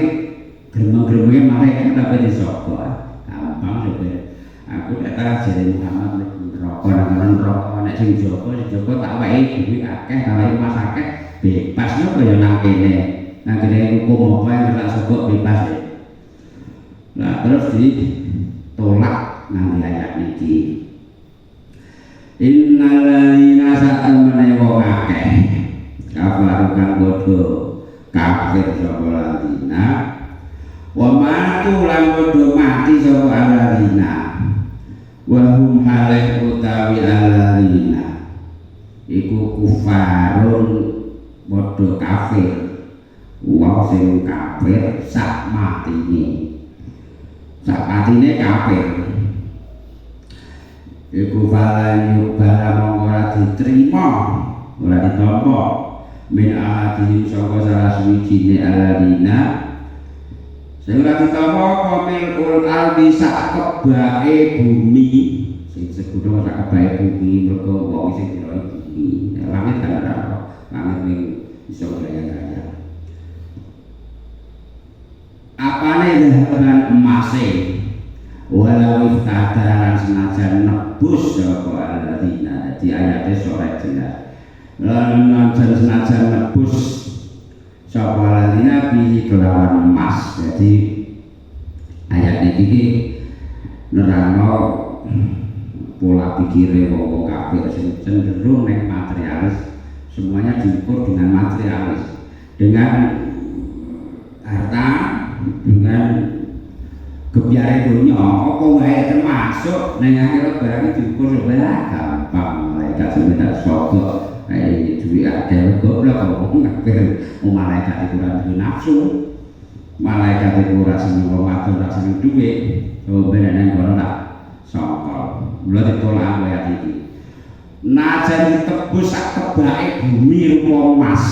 gremeng-gremenge malaikat tapi disogok. Gampang sampe. Aku nek jare Muhammad neraka nang neraka nek sing jaga tak wae duwe akeh, kawai mas akeh bebas yo kaya nang kene. Nang kene hukum apa yang tak sogok bebas ya. Nah, terus ditolak nang ayat niki. Innal ladzina satamane wong akeh kafaru kang bodho kafir sapa ladzina wa matu lan bodho mati sapa ladzina wa hum halih utawi ladzina iku kufarun bodho kafir wong sing kafir sak matine kafir iku falan yubala mongko ora diterima ora ditampa min ahadihim saka salah suwijine aladina sing ora ditampa komil ul ardi sak kebake bumi sing sebut sak kebake bumi mergo wong sing kira bumi langit kan ora langit ning iso gaya-gaya apane dengan emase walau iftadaran senajan nebus sapa alladzina di ayatnya sore jelas lan senajan nebus sapa alladzina bihi kelawan emas. Jadi ayat ini nerangno pola pikire wong kafir sing cenderung nek materialis, semuanya diukur dengan materialis, dengan harta, dengan kebiayaan dunia, apa wae termasuk nang akhirat barang diukur sebelah gampang. Malaikat sebenarnya sogok duwe akeh goblok wong kafir. Malaikat iku ora duwe nafsu, malaikat iku ora seneng wong wadon, ora seneng duwe. Ben nang kono tak sangkal. Mula ditolak ayat iki. Najan ditebus sak kebake bumi rupa emas.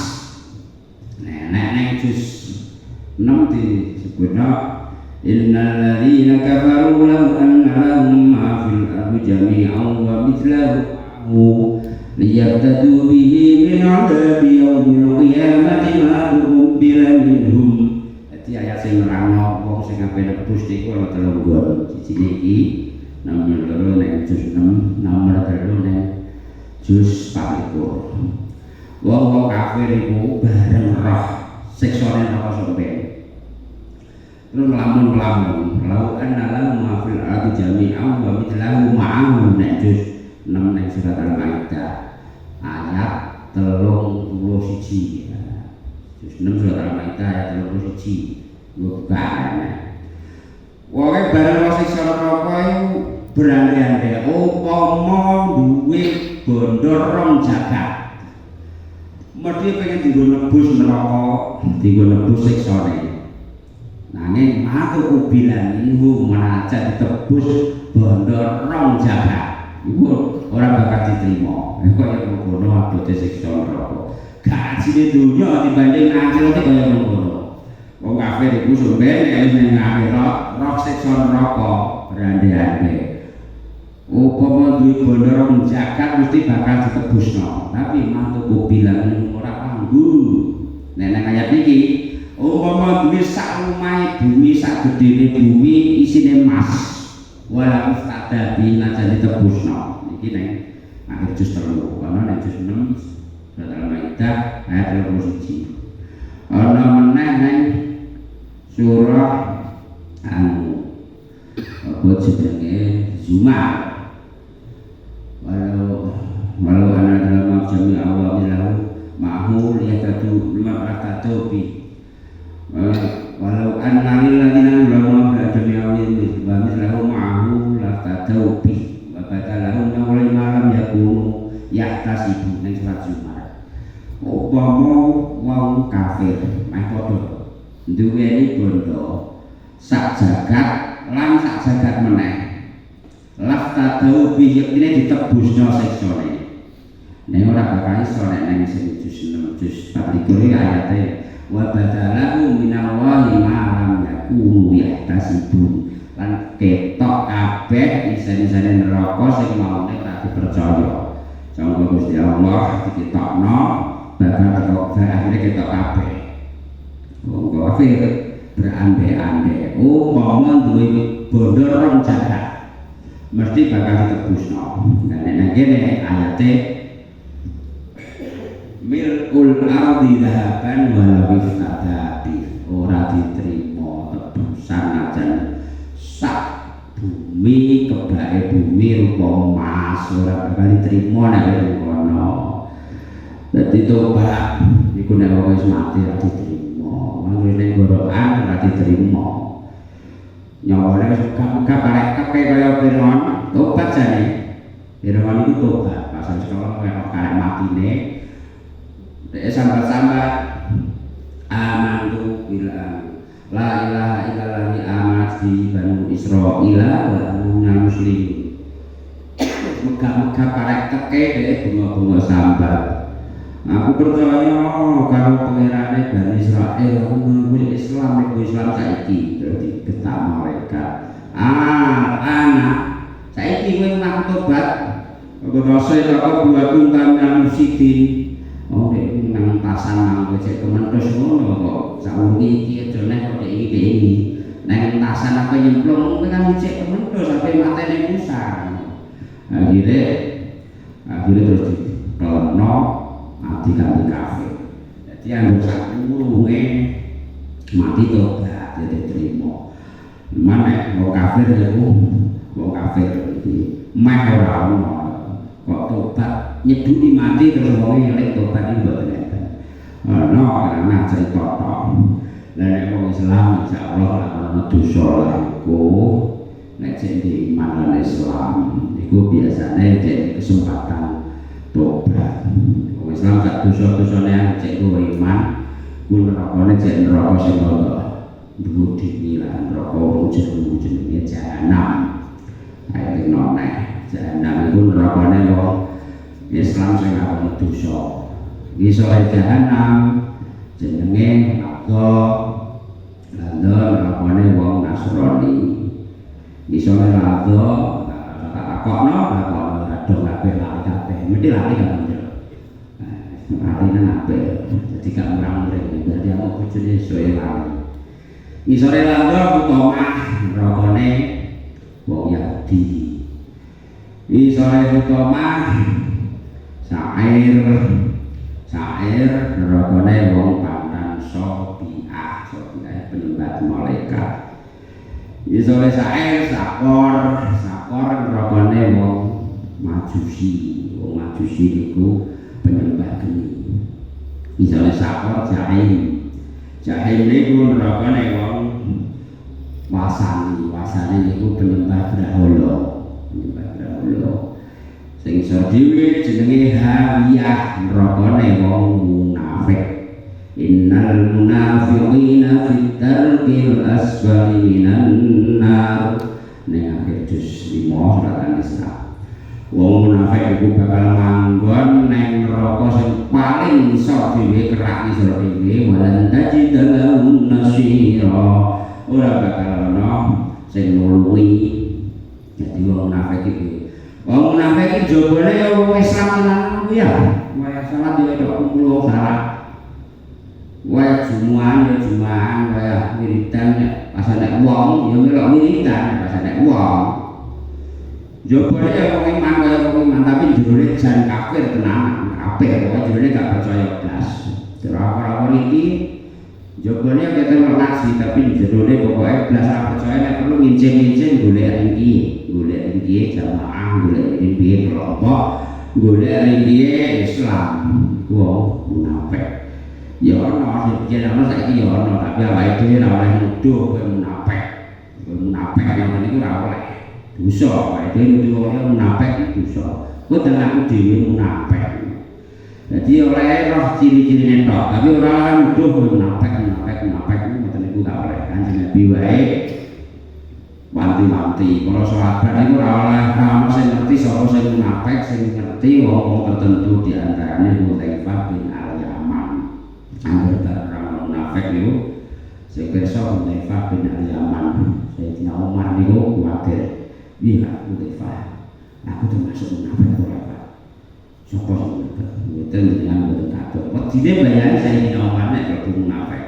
Nek nang juz 6 disebutna innal ladzina kafaru law anna lahum ma fil ardi jami'an wa mithluhu liyaftadu bihi min 'adzabi yaumil qiyamati ma tuqbila minhum. Dadi ayat sing nerangno wong sing ape nebus niku ana telung nggon. Siji iki nomor 2 nek juz 6, nomor 3 nek juz 4. Wong kafir iku bareng roh siksane neraka sampeyan. Terus lamun walau anna lahu ma fil ardi jami'an wa mithlahu ma'ahu nek juz 6 ning surat Al-Maidah ayat 31 juz 6 surat Al-Maidah ayat 31 bukan wae barang siksa neraka iku berandai-andai upama duwe bondo rong jagat mesti pengen dienggo nebus neraka dienggo nebus siksane nanging matu bilang iku menajat ditebus bondo rong jagat iku ora bakal diterima kaya ngono abote siksa neraka gajine dunya dibanding akhirat kaya ngono wong kafir iku sampeyan nek wis ning akhirat roh siksa neraka berandai-andai upama duwe bondo rong jagat mesti bakal ditebusno tapi mantu bilang ora kanggo nek nang ayat iki umpama duwe sak omahe bumi sak gedene bumi isine emas wala ustada binajan ditebusno iki ning akhir juz 3 ana ning juz 6 surat Al-Maidah ayat 31 ana meneh ning surah apa jenenge Zumar walau anak dalam jami awal milahu ma'hu liyatadu limakatatu bi walau anna lilladina ulama jami awal milahu ma'hu latadu bi wa badalahum nawalai malam yakunu yahtasibu ning surat Zumar upama wong kafir meh padha duweni bondo sak jagat lan sak jagat meneh laftadau bihiktine ditebusno siksane nek ora bakal iso nek nang sing juz 6 juz 4 ayate wa badalahu minallahi ma lam yakunu yahtasibun lan ketok kabeh isen-isene neraka sing maune ora dipercaya sangga Gusti Allah diketokno bakal kok akhire ketok kabeh wong kafir berandai-andai umpama duwe bondo rong jagat mesti bakal ditebusno. Nah nek kene ayate milkul ardi dhahaban wala biftadabi ora diterima tebusan ajan sak bumi kebake bumi rupa emas ora bakal diterima nek ngono. Dadi tobat iku nek wis mati ora diterima. Mangke ning gorokan ora diterima. Nyawane wis gak arek kake kaya Fir'aun tobat jane Fir'aun itu tobat pasal sekolah kaya karek matine dek sambat-sambat amantu bilang la ilaha illallah amanat di Banu Israila wa anna muslimin megah-megah karek kake dek bunga-bunga sambat aku percaya karo pangerane Bani Israil aku Islam saiki dadi getak mereka anak saiki kowe nak tobat kok rasa kok buat tuntan musidi oh nek nang tasan nang cek kementus ngono kok sawengi iki aja nek kok iki nang tasan apa nyemplung kowe kan cek kementus sampai matene Musa akhirnya terus dikelono mati kanthi kafir dadi anggo sak urunge mati tobat jadi terima mana mau kafir itu mau kafir itu meh ora ono kok tobat nyeduli mati terus wong elek tobat iki mboten enten ono ana cerita tok nek wong Islam insyaallah ora ono dosa iku nek jadi iman lan Islam iku biasane jadi kesempatan tobat wong Islam sak dosa-dosane cek iman kuwi nerakane cek neraka sing ora dulu dibilang rokok jenenge jahanam ayat noneh jahanam itu nerakane wong Islam sing ngakoni dosa iso jahanam jenenge lado nerakane wong Nasrani iso lado tak takokno ado kabeh lari kabeh mesti lari kabeh lari nang kabeh dadi gak murang-muring dadi aku bojone iso lari isore lando utama rokone wong Yahudi isore utama sair rokone wong Pandan Sobiah penyembah malaikat Misalnya sakor rokone wong majusi niku penyembah geni. Misalnya sakor jahim niku rokone wong wasani niku penyembah Graholo. Sing iso dhewe jenenge hawiyah rokone wong munafik. Innal munafiqina fit darkil asfali minan nar. Ning akhir juz 5 surat An-Nisa. Wong munafik iku bakal manggon ning neraka sing paling iso dhewe kerak iso dhewe walan tajid lahum nasira. Ora bakal ana sing nulungi. Jadi wong munafik iki. Wong munafik iki jobone wong Islam tenan kuwi ya. Waya salat yo kumpul salat. Waya Jumu'an, waya wiridan, pas ada uang, ya melok wiridan, pas ada uang. Jawabnya ya wong iman, tapi judulnya jangan kafir tenang, kafir, pokoknya judulnya gak percaya belas. Terapa ini, jawabnya kita ngerti, tapi judulnya pokoknya belas percaya, tidak perlu ngincin golek ringgi jamaah, golek ringgi kelompok, golek ringgi Islam, wong munafik. Ya ana sing ana saiki ya ana tapi awake dhewe ora oleh nuduh kowe munafik ngono niku ora oleh dosa awake dhewe nuduh wong munafik iku dosa kowe dan aku dhewe munafik dadi oleh roh ciri-cirine tok tapi ora nuduh kowe munafik ngoten niku gak oleh Kanjeng Nabi wae wanti-wanti para sahabat niku ora oleh ana sing ngerti sapa sing munafik sing ngerti wong tertentu di antarane Hudzaifah bin Angger terang munafik niku sing kersa Hudzaifah bin Al-Yaman Sayyidina Umar niku kuwatir iya Hudzaifah aku termasuk munafik ora Pak sapa sing mboten dengan mboten kados wedine bayani Sayyidina Umar nek kok munafik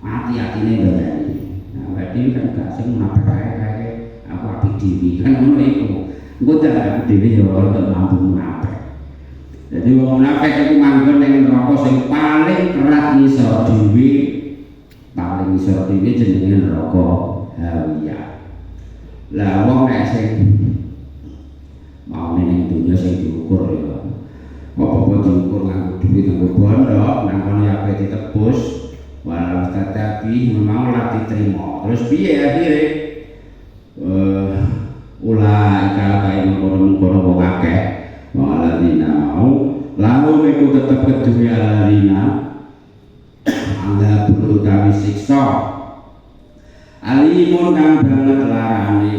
hati-hatine bayani nah berarti kan gak sing munafik kae aku apik dhewe kan ngono iku engko tak dhewe yo ora mampu munafik. Jadi wong munafik iku manggon ning neraka sing paling kerat ngisor dhewe, jenenge neraka hawiyah. Lah wong nek sing mau ning dunya sing diukur ya. Apa-apa diukur nganggo dhuwit nganggo bondo, nang kono ya ape ditebus, walau tetapi memang ora diterima. Terus piye akhire? Ulah kae mengkono-mengkono wong akeh. Waladina mau lalu itu tetap kedua aladina anda perlu kami siksa alimun kang banget larane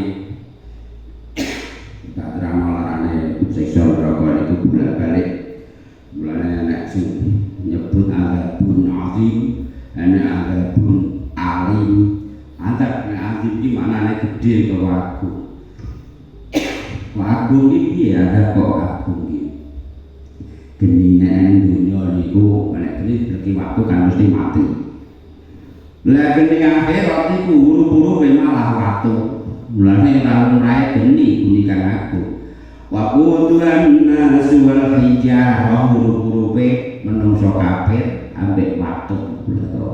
tak terang larane siksa neraka itu bolak-balik mulane nek sing nyebut azabun azim azabun alim azab iki manane gedhe karo aku agung iki ada kok agung iki. Genine nang dunya niku nek geni lagi waktu kan mesti mati. Lah geni akhirat niku buru-buru malah waktu. Mulane ora geni unikan aku. Wa quduan nasuwal hijarah buru-buru pe menungso kafir ambek waktu.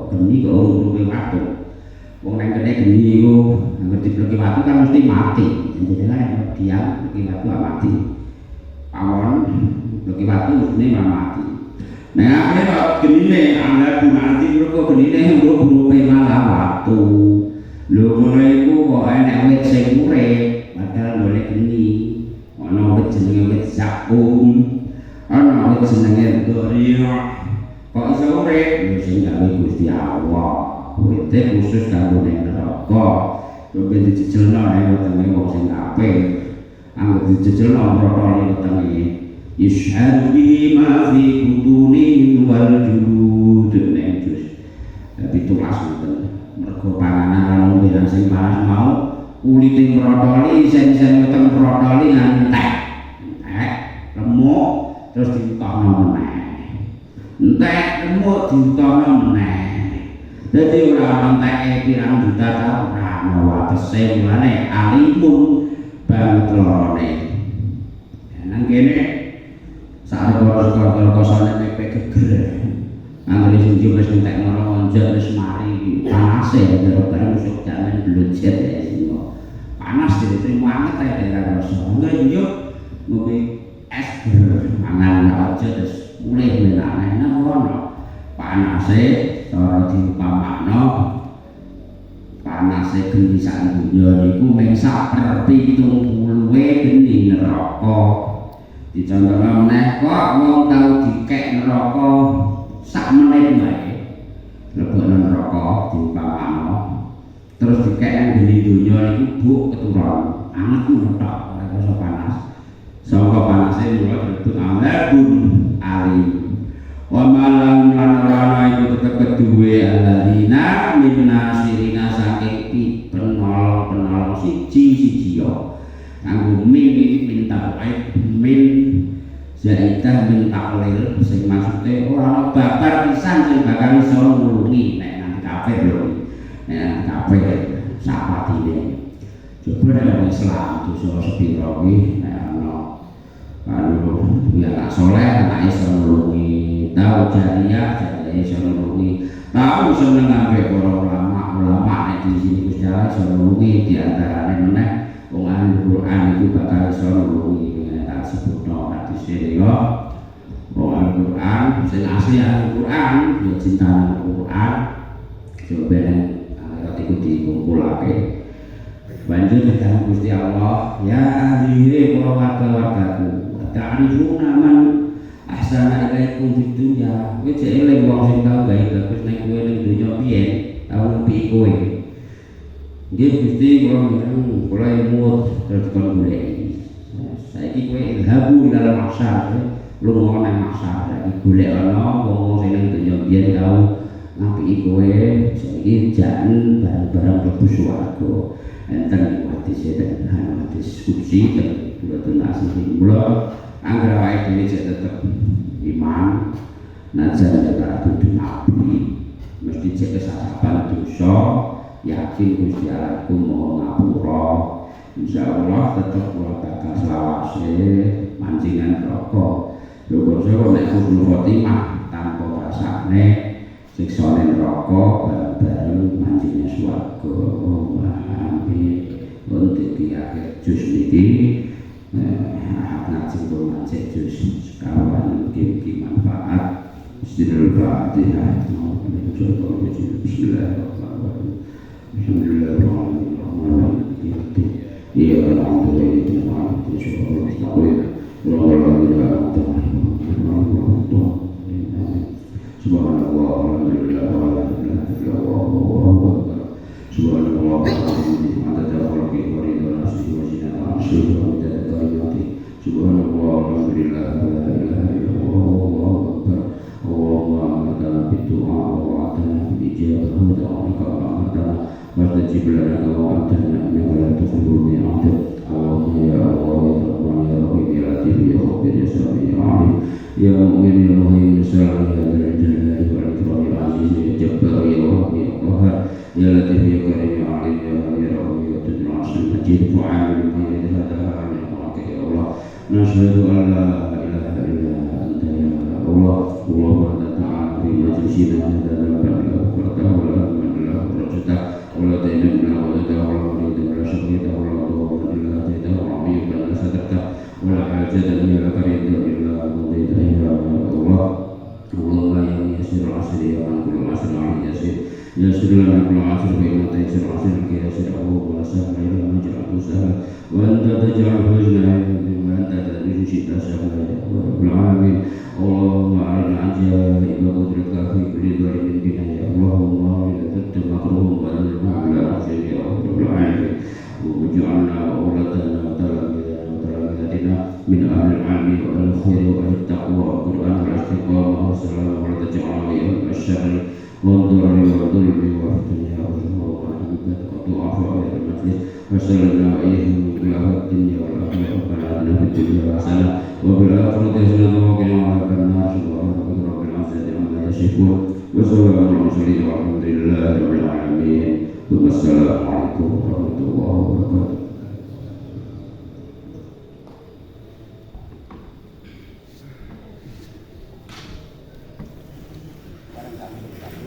Geni kok buru-buru waktu. Wong nang kene geni iku ngerti lagi waktu kan mesti mati. Jadi lah diam lagi waktu mati. Awon lagi waktu mesti mati. Nah akhirnya genine anda nanti mergo genine buru-buru malah waktu. Lho ngono iku kok enek wit sing urip padahal golek geni. Ana wit jenenge wit zakum. Ana wit jenenge doriya. Kok iso urip? Lho sing gawe Gusti Allah. Wite khusus kanggo ning neraka. Coba dijejelno nek wetenge wong sing apik. Anggo dijejelno protoli wetenge. Yashhadu bihi ma fi butunihim wal julud nenjus. Tapi tulas ngoten. Mergo panganan lan sing panas mau kulite protoli sen-sen weteng protoli ngantek. Remuk terus diutokno meneh. Entek remuk diutokno meneh. Jadi orang entek pirang juta ta ora ana watese mulane alimun banget lorone. Nang kene sak kosone mepe geger. Anggere sing wis entek ngono onjok wis mari panase karo bareng sok jalan blunjet ya sing. panas jadi terima anget ya daerah rasa enggak yuk ngombe es mangan aja terus mulai aneh ngono panase cara diumpamakno panase genisan dunya niku mung saperti 70 geni neraka dicontohno meneh kok wong tau dikek neraka sak menit wae lebokno neraka diumpamakno terus dikek nang geni dunya niku buk keturun anget netok ora iso panas saka panase mula disebut azabun alim wa malam lan ora iku tetep keduwe alladzina min nasirina saking penolong siji yo kanggo min tabaid min zaidah min taklil sing maksude ora ana babar pisan sing bakal iso nulungi nek nang kafir lho nek kafir sapatine coba nek Islam dosa sepira kuwi nek ana karo ya tak soleh tak iso nulungi tau jariah jadi iso nulungi tau seneng ambek para ulama nek di sini Gusti Allah iso nulungi di antarane meneh wong ahli Quran itu bakal iso nulungi tak sebutno hadis iki yo wong ahli Quran sing asli ahli Quran yo cinta nang Quran coba nek iku dikumpulake banjur dengan Gusti Allah ya diri para warga-wargaku ta'rifuna man ahsana ilaikum fid dunya kowe jek eling wong sing tau gawe bagus nek kowe ning donya piye tau nepi kowe nggih Gusti kula imut terus kon golek saiki kowe ilhabu ila maksar lunga nang maksar saiki golek ana wong sing ning donya piye tau ngapiki kowe saiki jan barang-barang mlebu swarga enten hadis enten hadis kursi ten kula nasi kula anggere wae dhewe cek tetep iman najan ora kudu nabi mesti cek kesabaran dosa yakin Gusti Allah ku mau ngapura insyaallah tetep kula bakal selawase mancingan neraka lho kok nek husnul khotimah tanpa rasane siksane neraka bareng mancingan swarga untuk di akhir juz niki ngaji pun ngaji juz sekawan mungkin manfaat Bismillahirrahmanirrahim Bismillahirrahmanirrahim Ya mu'min ya mu'min sallallahu alaihi wa sallam ya jabbar ya wahab ya qahar ya latif ya karim ya alim ya ya rahim ya tudul asl majid mu'amil ma yadhada ya Allah nashhadu an la ilaha illa anta ya Allah wa ta'ala bi majlisina hadana ba'da wa ta'ala man la rajata wa la ta'inna wa la ta'ala wa la shaqita wa la ta'ala illa ta'ala wa la sadaka wa la hajata illa karim illa Allah yang yasir asri ya man kullu asri yasir yasir lana kullu asri bi ma taysir asri ki yasir Allah wa sahla ila ma ja'alu sahla wa anta taj'al huzna wa anta tadrisu shita sahla ya rabbal alamin Allahumma arina ajaib qudratika fi kulli dhalimin bina ya Allahumma la tattu makruhum wa la asri ya rabbal alamin wa ja'alna awlatana talamidatina min ahli al-'ilmi wal khairi wa at-taqwa wa qur'an wal istiqamah wa taj'alna ya asyari wa dhurri wa dhulmi wa dunya wa rahmat wa du'afa ya majlis wa sallallahu alaihi wa dunya wal akhirah wa lana fid dunya hasanah wa bil akhirati hasanah wa qina adhaban nar subhana rabbika rabbil izzati amma yasifun wa salamun alal mursalin walhamdulillah